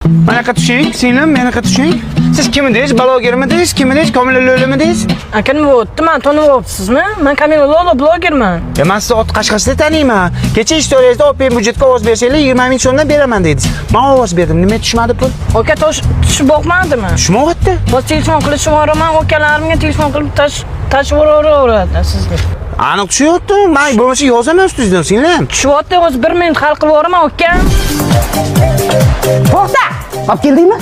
Mana qa tushing, singlim, mana qa tushing. Siz kim edingiz? Blogermidingiz? Kim edingiz? Komil Lo'limidingiz? Aka nima bo'pti? Men tanib olibsizmi? Men Kamila Lo'lo blogerman. Men sizni ot qashqasida taniyman. Kecha istoriyangizda OP budjetga ovoz bersanglar 20 ming so'mdan beraman dedingiz. Men ovoz berdim. Nima tushmadi pul? Aka tushib boqmadimi? Tushmayapti. Biz telefon qilishib yuboraman, akalarimga telefon qilib tashib yuboraveradi sizga. Aniq tushyapti. Men bo'lmasa yozaman ustingizdan, singlim. Tushyapti, o'zi 1 minut hal qilib yuboraman, aka. To'xta! Olib keldingmi?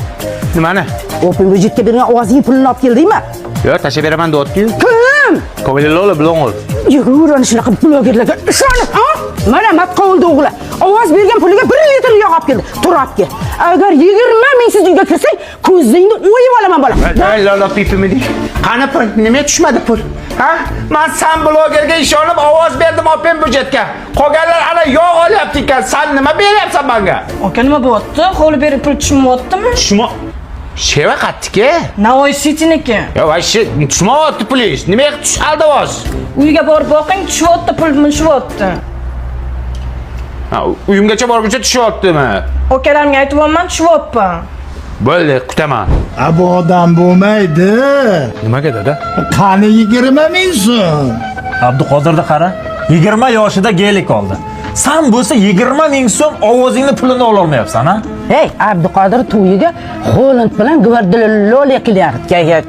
Nimani? Open budjetga bergan ovozing pulini olib keldingmi? Yo'q, tashlab beraman deyapti-yu. Kim? Komil Lo'li bilan ol. Yurur ana shunaqa blogerlarga ishonib, ha? Mana matqovul o'g'li. Ovoz bergan puliga 1 litr yog' olib keldi. Tur olib kel. Agar 20 mingsiz uyga kirsang, ko'zingni o'yib olaman bola. Ey Lola pipimidi. Qani pul? Nima tushmadi pul? Ha? Men san blogerga ishonib ovoz berdim Open budjetga. Qolganlar ana yog' olyapti ekan. Sen nima beryapsan menga? Aka nima bo'pti? Qo'li berib pul tushmayaptimi? Sheva qatdiki? Navoiy City'niki. Yo, vayshi, tushmayapti pulingiz. Nimaga tushadi ovoz? Uyga borib boqing, tushyapti, pul tushyapti. Ha, uyimgacha borguncha tushyaptimi? Akalarimga aytyapman, tushyapti. Bo'ldi, kutaman. Bu odam bo'lmaydi. Nimaga dada? Qani 20 ming so'm. Abduqodirni qara. 20 yoshida gelik oldi. Sen bo'lsa 20 ming so'm ovozingni pulini ola olmayapsan, ha? Hey, Abduqodir to'yiga Holland bilan Gvardiola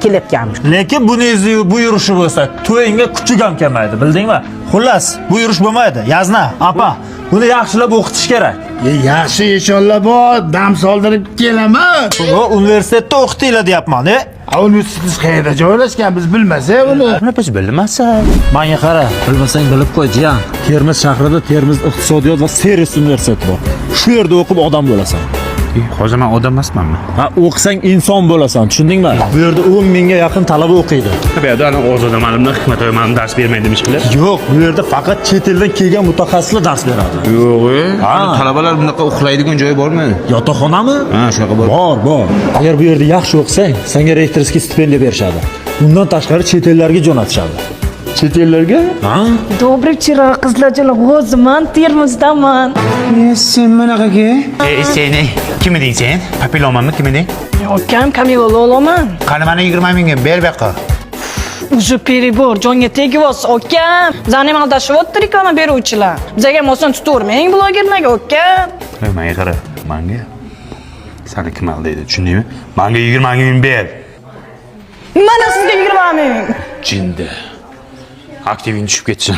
kelayotganmish. Lekin buningizni bu yurishi bo'lsa, to'yingga kuchuk ham kelmaydi, bildingmi? Xullas, bu yurish bo'lmaydi. Yazna, apa, buni yaxshilab o'qitish kerak. Yaxshi inshaalloh bor, dam soldirib kelaman. O universitetda o'qitinglar deyapman, Universitet qayerda joylashgan biz bilmasak uni. Buni biz bilmasak. Menga qara, bilmasang bilib qo'y, jiyan. Termiz shahrida Termiz iqtisodiyot va servis universiteti bor. Shu yerda o'qib odam bo'lasan. Hozir men odam emasmanmi? Ha, o'qisang inson bo'lasan, tushundingmi? Bu yerda 10 mingga yaqin talaba o'qiydi. Bu yerda ana Ozoda malimlar Hikmatoy malim dars bermaydi demişlar. Yo'q, bu yerda faqat chet eldan kelgan mutaxassislar dars beradi. Yo'q, talabalar bunaqa uxlaydigan joyi bormi? Yotoqxonami? Ha, shunaqa bor. Bor. Agar bu yerda yaxshi o'qisang, senga rektorskiy stipendiya berishadi. Undan tashqari chet ellarga jo'natishadi. Chet ellarga? Ha? Добрый вечер, qizlarchalar. O'ziman Termizdaman. Sen bunaqaga? Sen kim eding sen? Papilomanmi, kim eding? Akam Kamila Lo'loman. Qani mana 20 mingga ber buyoqqa. Уже перебор, jonga tegyapsiz, akam. Bizani ham aldashyapti reklama beruvchilar. Bizga ham oson tutavermang blogerlarga, akam. Menga qara, menga seni kim aldaydi, tushundingmi? Menga 20 ming ber. Mana sizga 20 ming. Jinda. Aktiving tushib ketsin.